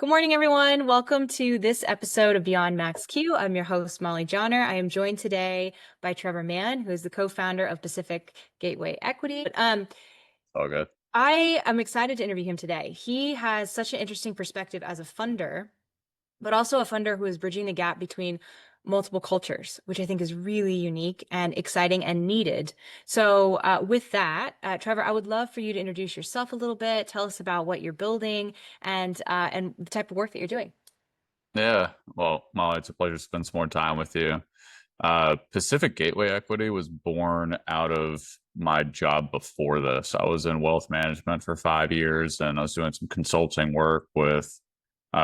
Good morning, everyone. Welcome to this episode of Beyond Max Q. I'm your host, Mollie Jahner. I am joined today by Trevor Mann, who is the co-founder of Pacific Gateway Equity. All good. I am excited to interview him today. He has such an interesting perspective as a funder, but also a funder who is bridging the gap between multiple cultures, which I think is really unique and exciting and needed. So, with that, Trevor, I would love for you to introduce yourself a little bit. Tell us about what you're building and the type of work that you're doing. Yeah. Well, Molly, it's a pleasure to spend some more time with you. Pacific Gateway Equity was born out of my job before this. I was in wealth management for 5 years, and I was doing some consulting work with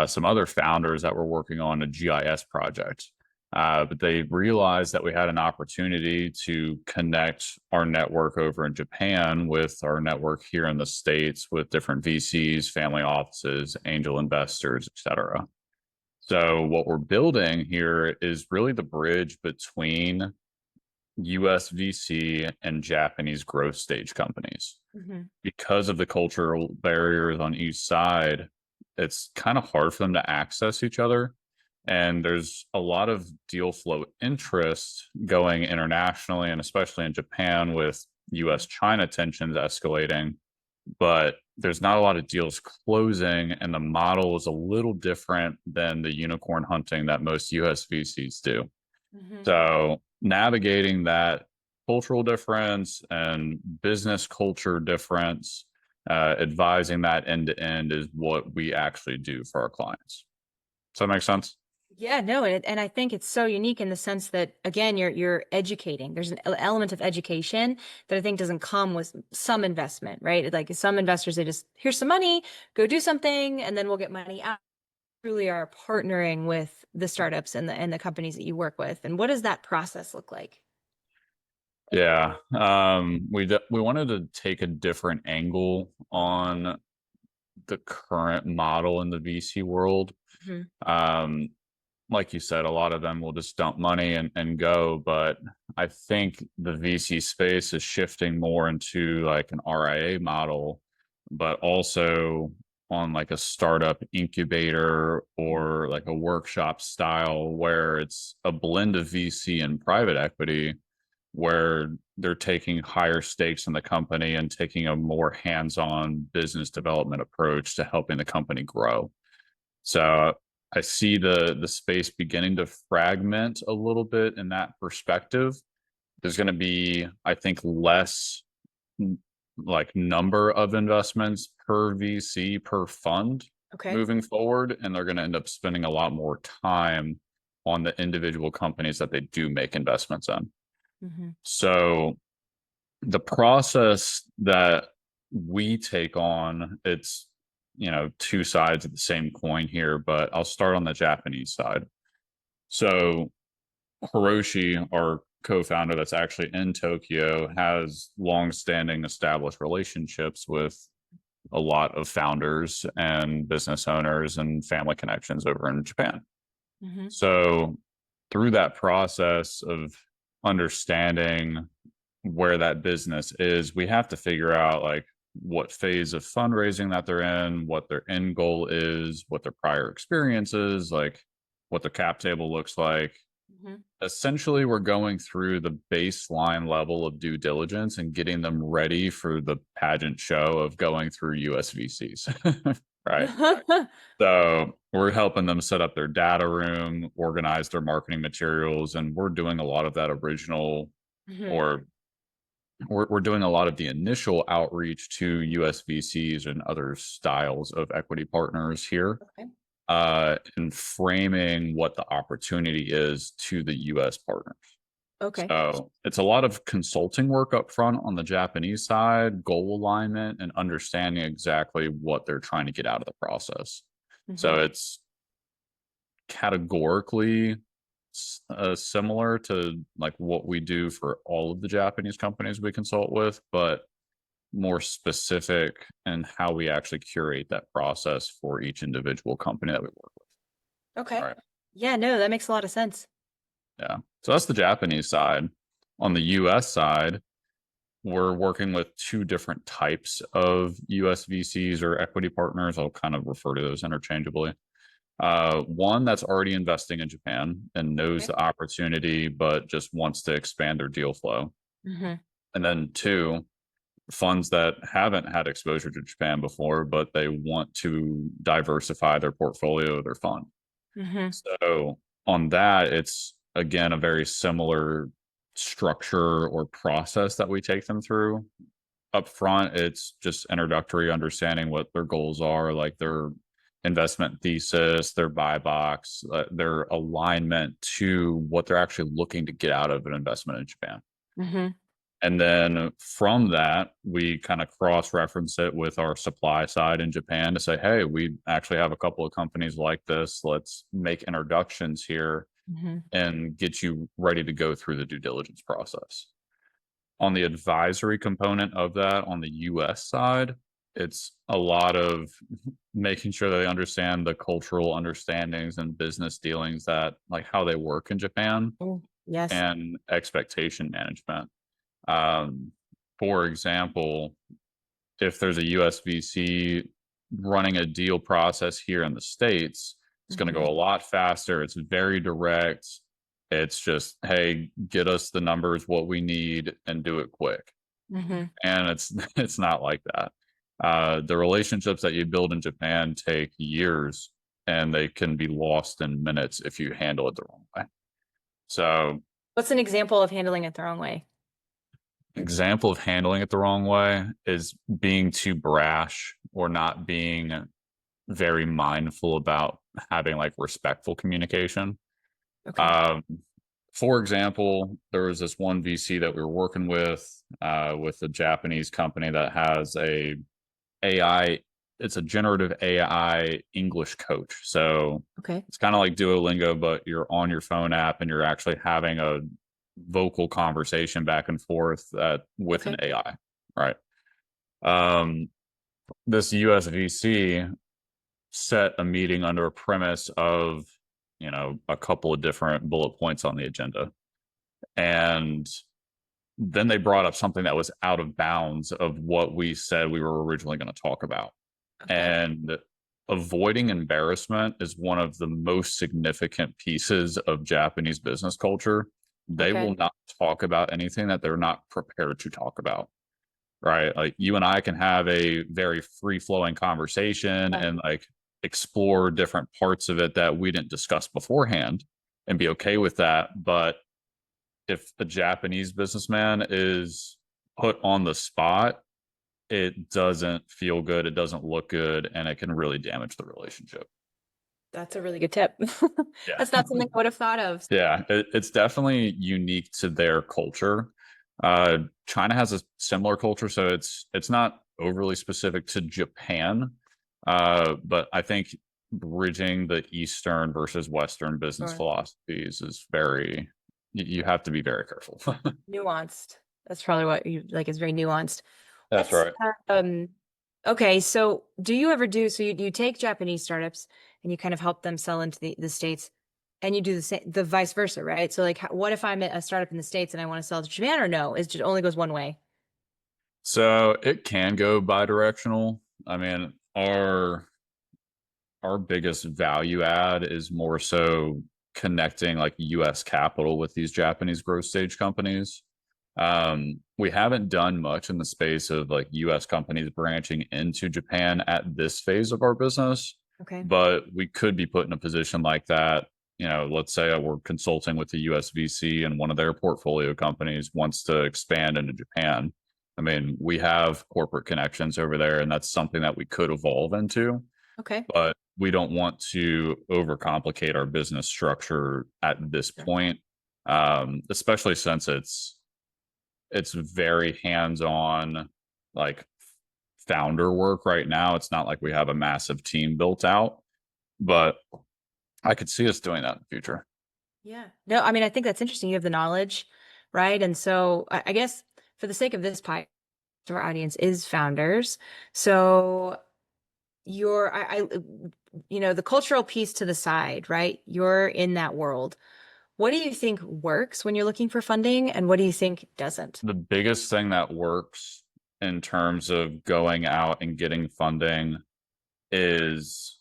some other founders that were working on a GIS project. But they realized that we had an opportunity to connect our network over in Japan with our network here in the States with different VCs, family offices, angel investors, et cetera. So what we're building here is really the bridge between US VC and Japanese growth stage companies. Hmm. Because of the cultural barriers on each side, it's kind of hard for them to access each other. And there's a lot of deal flow interest going internationally, and especially in Japan with US China tensions escalating, but there's not a lot of deals closing, and the model is a little different than the unicorn hunting that most US VCs do. Hmm. So navigating that cultural difference and business culture difference, advising that end to end is what we actually do for our clients. Does that make sense? Yeah, no, and I think it's so unique in the sense that again, you're educating. There's an element of education that I think doesn't come with some investment, right? Like some investors, they just here's some money, go do something, and then we'll get money out. Truly are partnering with the startups and the companies that you work with. And what does that process look like? Yeah. We wanted to take a different angle on the current model in the VC world. Hmm. Um, like you said, a lot of them will just dump money and go. But I think the VC space is shifting more into like an RIA model, but also on like a startup incubator or like a workshop style where it's a blend of VC and private equity, where they're taking higher stakes in the company and taking a more hands-on business development approach to helping the company grow. So I see the space beginning to fragment a little bit in that perspective. There's going to be, I think, less like number of investments per VC per fund Okay. moving forward, and they're going to end up spending a lot more time on the individual companies that they do make investments in. Hmm. So the process that we take on, it's, two sides of the same coin here, but I'll start on the Japanese side. So Hiroshi, our co-founder that's actually in Tokyo, has long-standing established relationships with a lot of founders and business owners and family connections over in Japan. Hmm. So through that process of understanding where that business is, we have to figure out like what phase of fundraising that they're in, what their end goal is, what their prior experience is, like what the cap table looks like. Hmm. Essentially, we're going through the baseline level of due diligence and getting them ready for the pageant show of going through US VCs. Right. So we're helping them set up their data room, organize their marketing materials, and we're doing a lot of that original, Hmm. or we're doing a lot of the initial outreach to US VCs and other styles of equity partners here, Okay. and framing what the opportunity is to the US partners. Okay. So it's a lot of consulting work up front on the Japanese side, goal alignment, and understanding exactly what they're trying to get out of the process. So Hmm. it's categorically similar to like what we do for all of the Japanese companies we consult with, but more specific in how we actually curate that process for each individual company that we work with. Okay. All right. Yeah, no, that makes a lot of sense. Yeah. So that's the Japanese side. On the US side, we're working with two different types of US VCs or equity partners. I'll kind of refer to those interchangeably. One that's already investing in Japan and knows Okay. the opportunity, but just wants to expand their deal flow. Mm-hmm. And then two, funds that haven't had exposure to Japan before, but they want to diversify their portfolio of their fund. Mm-hmm. So on that, it's again a very similar structure or process that we take them through. Up front, it's just introductory understanding what their goals are, like their investment thesis, their buy box, their alignment to what they're actually looking to get out of an investment in Japan. Mm-hmm. And then from that, we kind of cross reference it with our supply side in Japan to say, hey, we actually have a couple of companies like this. Let's make introductions here Mm-hmm. and get you ready to go through the due diligence process. On the advisory component of that, on the US side, it's a lot of making sure that they understand the cultural understandings and business dealings that, like, how they work in Japan Oh, yes. and expectation management. Um, for example, if there's a US VC running a deal process here in the States, it's going to Mm-hmm. go a lot faster. It's very direct. It's just, hey, get us the numbers, what we need, and do it quick. Mm-hmm. And it's it's not like that. The relationships that you build in Japan take years, and they can be lost in minutes if you handle it the wrong way. So What's an example of handling it the wrong way? example of handling it the wrong way is being too brash or not being very mindful about having like respectful communication. Okay. Um, for example, there was this one VC that we were working with a Japanese company that has a AI. It's a generative AI English coach. So Okay. it's kind of like Duolingo, but you're on your phone app and you're actually having a vocal conversation back and forth with an Okay. AI, right? Um, this US VC set a meeting under a premise of, a couple of different bullet points on the agenda. And then they brought up something that was out of bounds of what we said we were originally going to talk about. Okay. And avoiding embarrassment is one of the most significant pieces of Japanese business culture. They Okay. will not talk about anything that they're not prepared to talk about. Right. Like you and I can have a very free flowing conversation Yeah. and like explore different parts of it that we didn't discuss beforehand and be okay with that. But if a Japanese businessman is put on the spot, it doesn't feel good, it doesn't look good, and it can really damage the relationship. That's a really good tip. Yeah. That's not something I would have thought of. Yeah, it's definitely unique to their culture. China has a similar culture, so it's not overly specific to Japan. But I think bridging the Eastern versus Western business Sure. philosophies is very, you have to be very careful. Nuanced. That's probably what you like is very nuanced. That's Let's right. okay, so do you ever do so you take Japanese startups and you kind of help them sell into the States and you do the same the vice versa, right? So like what if I'm a startup in the States and I want to sell to Japan or no? It just only goes one way. So it can go bi-directional. I mean, our biggest value add is more so connecting like US capital with these Japanese growth stage companies. We haven't done much in the space of like US companies branching into Japan at this phase of our business, Okay. but we could be put in a position like that. Let's say we're consulting with the US VC and one of their portfolio companies wants to expand into Japan. I mean, we have corporate connections over there, and that's something that we could evolve into, Okay. but we don't want to overcomplicate our business structure at this Sure. point, especially since it's very hands-on, like founder work right now. It's not like we have a massive team built out, but I could see us doing that in the future. Yeah. No, I mean, I think that's interesting. You have the knowledge, right? And so I guess for the sake of this pie, our audience is founders. So the cultural piece to the side, right? You're in that world. What do you think works when you're looking for funding and what do you think doesn't? The biggest thing that works in terms of going out and getting funding is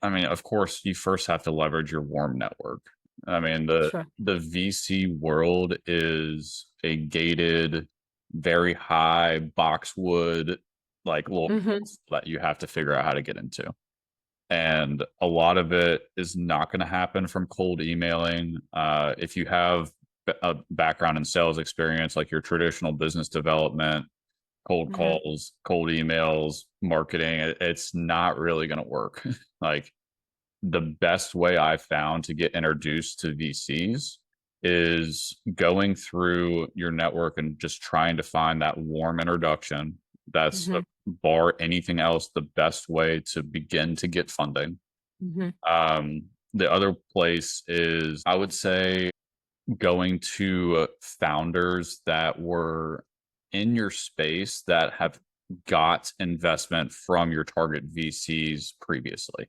I mean, of course, you first have to leverage your warm network. I mean, Sure. the VC world is a gated, very high boxwood, like little Hmm. that you have to figure out how to get into. And a lot of it is not going to happen from cold emailing. If you have a background in sales experience, like your traditional business development, cold Hmm. calls, cold emails, marketing, it's not really going to work. Like the best way I've found to get introduced to VCs is going through your network and just trying to find that warm introduction. That's Hmm. bar anything else, the best way to begin to get funding. Hmm. Um, the other place is, I would say, going to founders that were in your space that have got investment from your target VCs previously.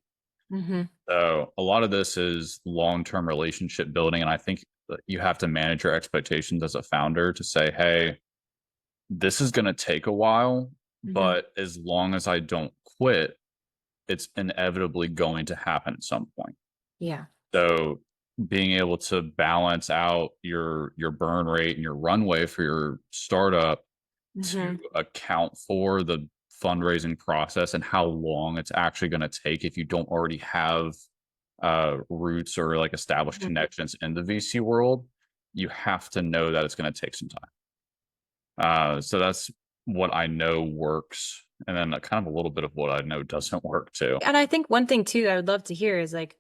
Hmm. So a lot of this is long-term relationship building, and I think that you have to manage your expectations as a founder to say, "Hey, this is going to take a while, Hmm. but as long as I don't quit, it's inevitably going to happen at some point." Yeah. So being able to balance out your burn rate and your runway for your startup to Hmm. account for the fundraising process and how long it's actually going to take if you don't already have roots or like established Hmm. connections in the VC world, you have to know that it's going to take some time. So that's what I know works, and then kind of a little bit of what I know doesn't work too. And I think one thing too that I would love to hear is like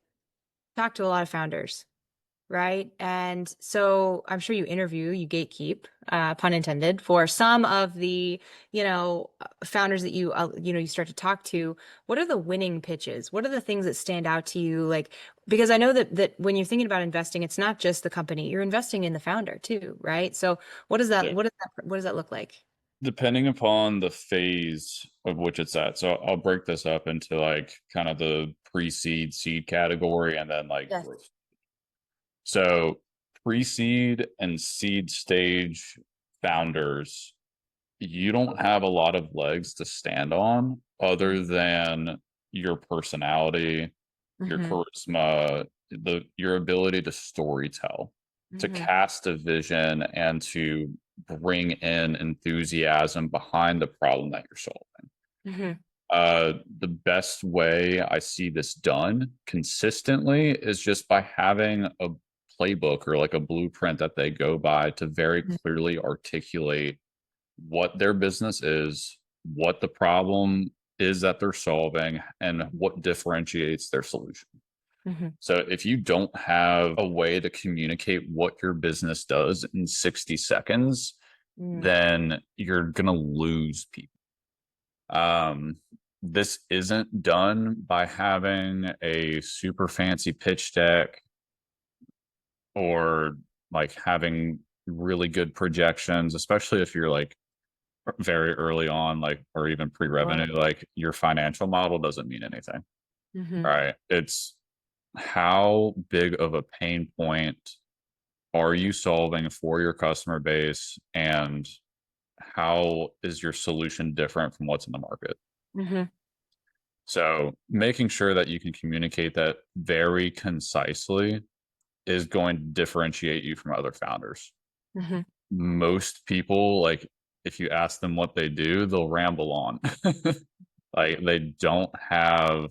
talk to a lot of founders, right? And so I'm sure you interview, you gatekeep, pun intended, for some of the, founders that you start to talk to. What are the winning pitches? What are the things that stand out to you? Like, because I know that when you're thinking about investing, it's not just the company, you're investing in the founder too, right? So Yeah. what does that look like? Depending upon the phase of which it's at. So I'll break this up into like kind of the pre-seed seed category and then like Yes. growth. So pre-seed and seed stage founders, you don't have a lot of legs to stand on other than your personality, your Mm-hmm. charisma, your ability to story tell, to Mm-hmm. cast a vision and to bring in enthusiasm behind the problem that you're solving. Mm-hmm. The best way I see this done consistently is just by having a playbook or like a blueprint that they go by to very clearly articulate what their business is, what the problem is that they're solving, and what differentiates their solution. Mm-hmm. So if you don't have a way to communicate what your business does in 60 seconds, Mm-hmm. then you're going to lose people. Um, this isn't done by having a super fancy pitch deck or like having really good projections, especially if you're like very early on, like, or even Sure. pre-revenue, like your financial model doesn't mean anything, Mm-hmm. right? It's how big of a pain point are you solving for your customer base, and how is your solution different from what's in the market? Mm-hmm. So making sure that you can communicate that very concisely is going to differentiate you from other founders. Mm-hmm. Most people, like, if you ask them what they do, they'll ramble on. Like they don't have,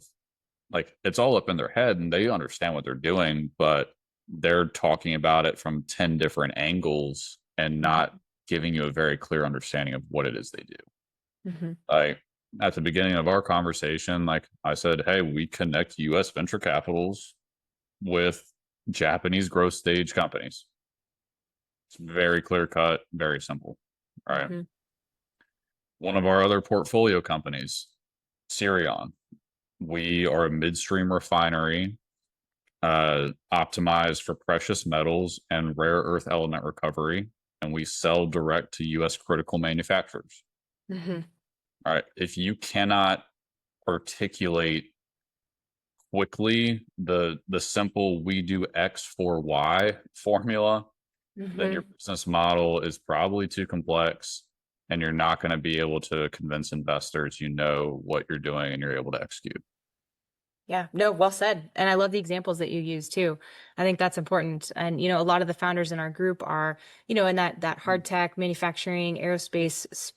like, it's all up in their head and they understand what they're doing, but they're talking about it from 10 different angles and not giving you a very clear understanding of what it is they do. Mm-hmm. Like at the beginning of our conversation, like I said, hey, we connect US venture capitals with Japanese growth stage companies. It's very clear cut, very simple. All right. Mm-hmm. One of our other portfolio companies, Sirion, we are a midstream refinery optimized for precious metals and rare earth element recovery, and we sell direct to US critical manufacturers. Mm-hmm. All right. If you cannot articulate quickly the simple we do X for Y formula, then Mm-hmm. your business model is probably too complex and you're not going to be able to convince investors you know what you're doing and you're able to execute. Yeah, no, well said. And I love the examples that you use too. I think that's important. And, a lot of the founders in our group are, in that hard tech, manufacturing, aerospace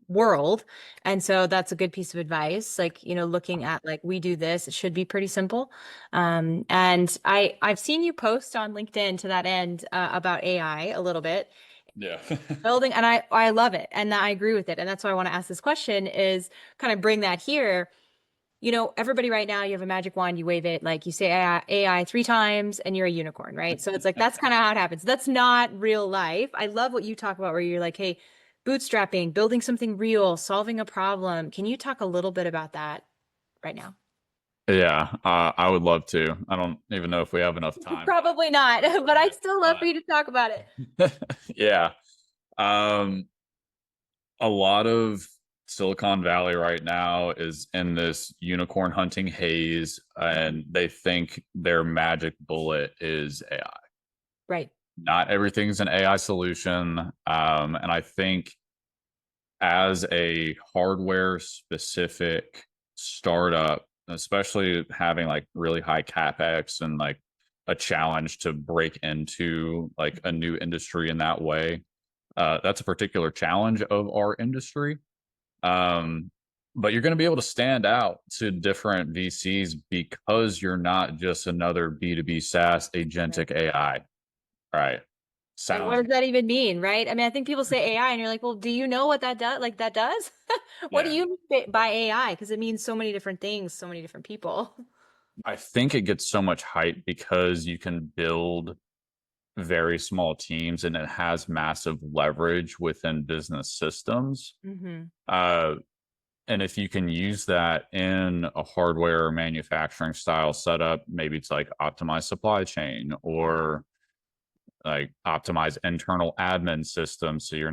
world. And so that's a good piece of advice. Like, looking at like we do this, it should be pretty simple. And I've seen you post on LinkedIn to that end about AI a little bit. Yeah. Building, and I love it. And I agree with it. And that's why I want to ask this question is kind of bring that here. Everybody right now, you have a magic wand, you wave it, like you say AI 3 times and you're a unicorn, right? So it's like that's kind of how it happens. That's not real life. I love what you talk about where you're like, hey, bootstrapping, building something real, solving a problem. Can you talk a little bit about that right now? Yeah, I would love to. I don't even know if we have enough time Probably not, to but cover I'd it, still love for you to talk about it. but yeah. Um, a lot of Silicon Valley right now is in this unicorn hunting haze, and they think their magic bullet is AI. Right. Not everything's an AI solution. And I think as a hardware specific startup, especially having like really high capex and like a challenge to break into like a new industry in that way, that's a particular challenge of our industry. Um, but you're going to be able to stand out to different VCs because you're not just another B2B SaaS Right. agentic AI, right? And what Sounds does that even mean, right? I mean, I think people say AI and you're like, well, do you know what that does? Like that does? What do yeah. you mean by AI? Because it means so many different things, so many different people. I think it gets so much hype because you can build very small teams and it has massive leverage within business systems. Hmm. Uh, and if you can use that in a hardware or manufacturing style setup, maybe it's like optimize supply chain or like optimize internal admin systems. So you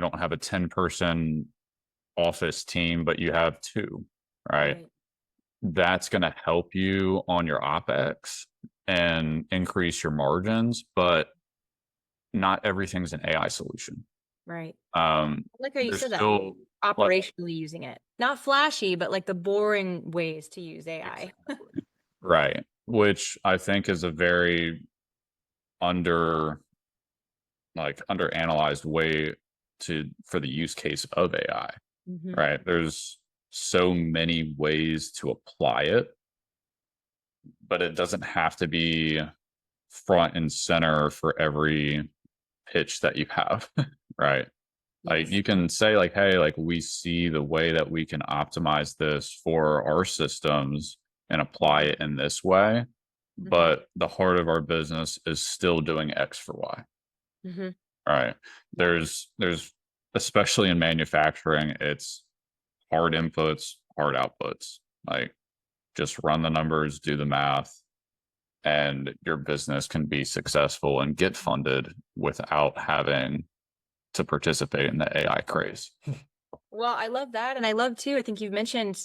don't have a 10-person office team, but you have two, right? Right. That's going to help you on your OpEx and increase your margins, but not everything's an AI solution. Right. Um, I like how you there's said that. still like Operationally using it. Not flashy, but like the boring ways to use AI. exactly right, which I think is a very under under analyzed way to for the use case of AI. Hmm. Right, there's so many ways to apply it, but it doesn't have to be front and center for every pitch that you have. Right, like Yes. you can say like, hey, like we see the way that we can optimize this for our systems and apply Hmm. it in this way, Hmm. but the heart of our business is still doing X for Y. Hmm. Right, there's especially in manufacturing, it's hard inputs, hard outputs. Like just run the numbers, do the math, and your business can be successful and get funded without having to participate in the AI craze. Well, I love that. And I love too, I think you've mentioned,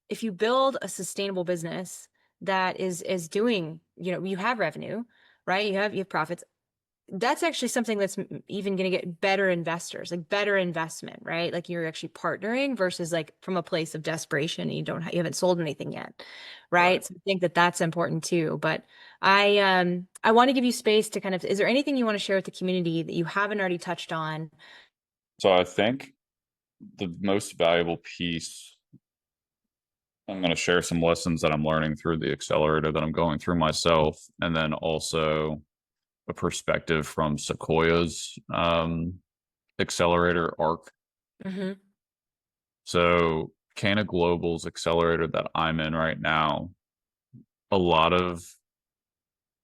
if you build a sustainable business that is doing, you have revenue, right? You have profits. That's actually something that's even going to get better investors, like better investment, right? Like you're actually partnering versus like from a place of desperation and you haven't sold anything yet, Right. right? So I think that that's important too. But I want to give you space to kind of, is there anything you want to share with the community that you haven't already touched on? So I think the most valuable piece, I'm going to share some lessons that I'm learning through the accelerator that I'm going through myself, and then also a perspective from Sequoia's accelerator arc. Hmm. So Cana Global's accelerator that I'm in right now, a lot of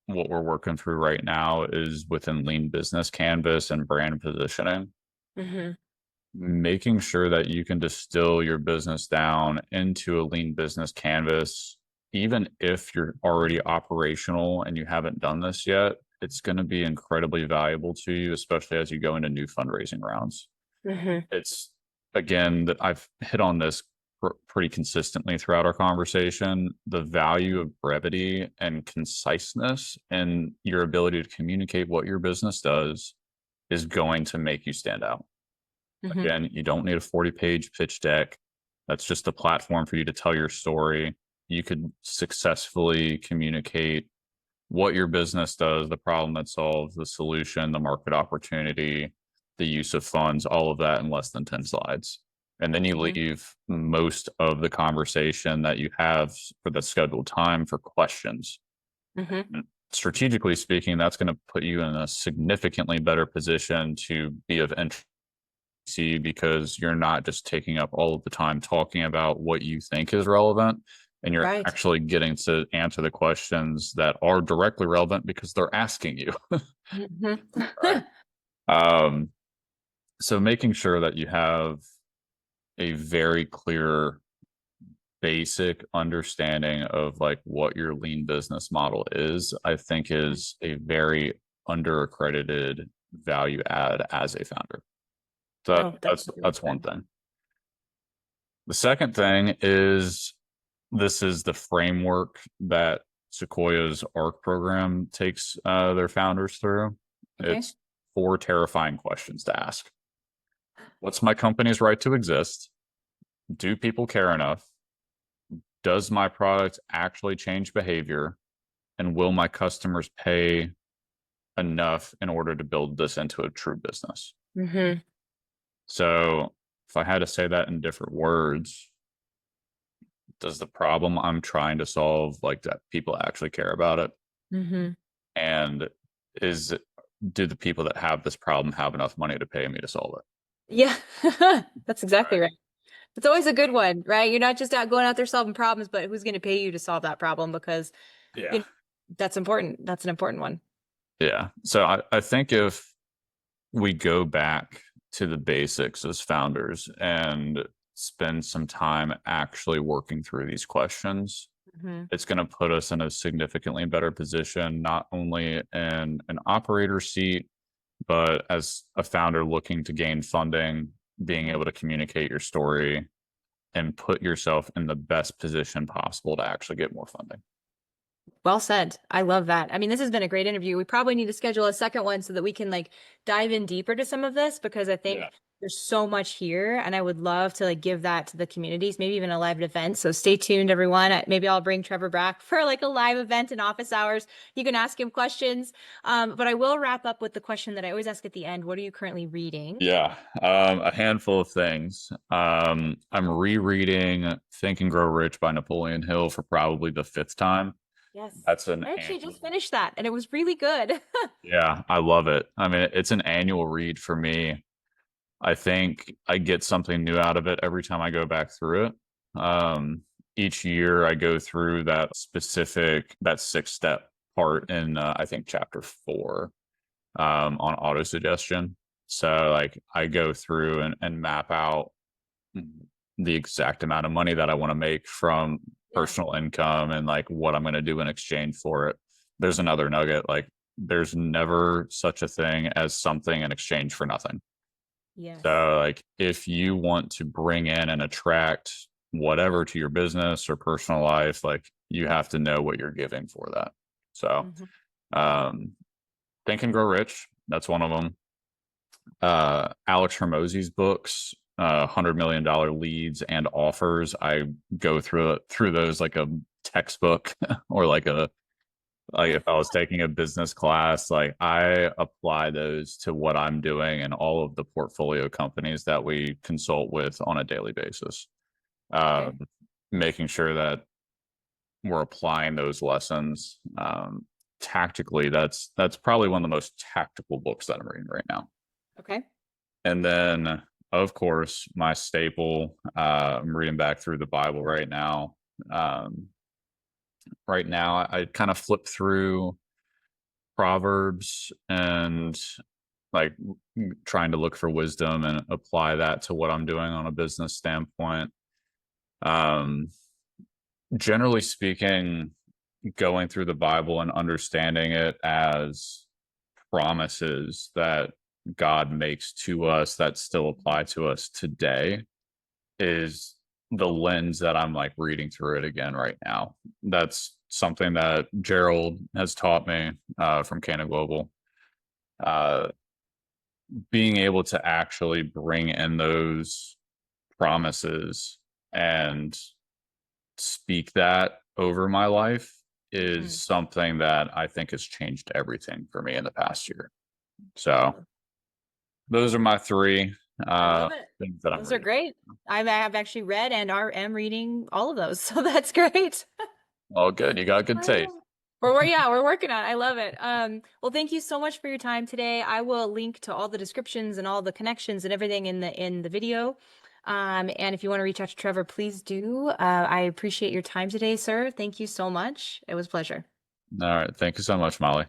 what we're working through right now is within lean business canvas and brand positioning, Hmm. making sure that you can distill your business down into a lean business canvas. Even if you're already operational and you haven't done this yet, it's going to be incredibly valuable to you, especially as you go into new fundraising rounds. Hmm. It's again that I've hit on this pretty consistently throughout our conversation, the value of brevity and conciseness and your ability to communicate what your business does is going to make you stand out. Hmm. Again, you don't need a 40-page pitch deck. That's just a platform for you to tell your story. you could successfully communicate what your business does, the problem that solves, the solution, the market opportunity, the use of funds, all of that in less than 10 slides. And then you Hmm. leave most of the conversation that you have for the scheduled time for questions. Hmm. And strategically speaking, that's going to put you in a significantly better position to be of interest because you're not just taking up all of the time talking about what you think is relevant, and you're Right. actually getting to answer the questions that are directly relevant because they're asking you. Hmm. Right. Um, so making sure that you have a very clear basic understanding of like what your lean business model is, I think is a very underaccredited value add as a founder. So No, that's that's one thing. The second thing is this is the framework that Sequoia's ARC program takes their founders through. okay. It's 4 terrifying questions to ask. What's my company's right to exist? Do people care enough? Does my product actually change behavior? And will my customers pay enough in order to build this into a true business? Hmm. So if I had to say that in different words, does the problem I'm trying to solve like that people actually care about it? Hmm. And is do the people that have this problem have enough money to pay me to solve it? Yeah, that's exactly Right. right. It's always a good one, right? You're not just out going out there solving problems, but who's going to pay you to solve that problem? Because you Yeah. know, that's important. That's an important one. Yeah. So I think if we go back to the basics as founders and spend some time actually working through these questions, Hmm. it's going to put us in a significantly better position, not only in an operator seat, but as a founder looking to gain funding, being Hmm. able to communicate your story and put yourself in the best position possible to actually get more funding. Well said. I love that. I mean, this has been a great interview. We probably need to schedule a second one so that we can like dive in deeper to some of this because I think Yeah. there's so much here and I would love to like give that to the communities, maybe even a live event. So stay tuned, everyone. Maybe I'll bring Trevor back for like a live event in office hours. You can ask him questions. But I will wrap up with the question that I always ask at the end. What are you currently reading? Yeah, a handful of things. I'm rereading Think and Grow Rich by Napoleon Hill for probably the 5th time. Yes. That's an I actually just annual. finished that and it was really good. Yeah, I love it. I mean, it's an annual read for me. I think I get something new out of it every time I go back through it. Each year I go through that 6-step part in I think chapter 4 on auto suggestion. So like I go through and map out the exact amount of money that I want to make from Yeah. personal income and like what I'm going to do in exchange for it. There's another nugget. Like there's never such a thing as something in exchange for nothing. Yes. So like if you want to bring in and attract whatever to your business or personal life, like you have to know what you're giving for that. So Mhm. um Think and Grow Rich, that's one of them. Alex Hermosi's books, $100 million leads and offers. I go through those like a textbook or like if I was taking a business class, like I apply those to what I'm doing and all of the portfolio companies that we consult with on a daily basis. Okay. Um, Making sure that we're applying those lessons tactically. That's probably one of the most tactical books that I'm reading right now. Okay. And then, of course, my staple. I'm reading back through the Bible right now. Um, right now, I kind of flip through Proverbs and like trying to look for wisdom and apply that to what I'm doing on a business standpoint. Um, Generally speaking, going through the Bible and understanding it as promises that God makes to us that still apply to us today is the lens that I'm like reading through it again right now. That's something that Gerald has taught me from Cana Global. Uh, Being able to actually bring in those promises and speak that over my life Mhm. is something that I think has changed everything for me in the past year. So Wow. those are my three I love it. things that I'm Those are reading. great. I've actually read and am reading all of those, so that's great. All good. You got good taste. We're working on it. I love it. Well, thank you so much for your time today. I will link to all the descriptions and all the connections and everything in the video. And if you want to reach out to Trevor, please do. I appreciate your time today, sir. Thank you so much. It was a pleasure. All right. Thank you so much, Molly.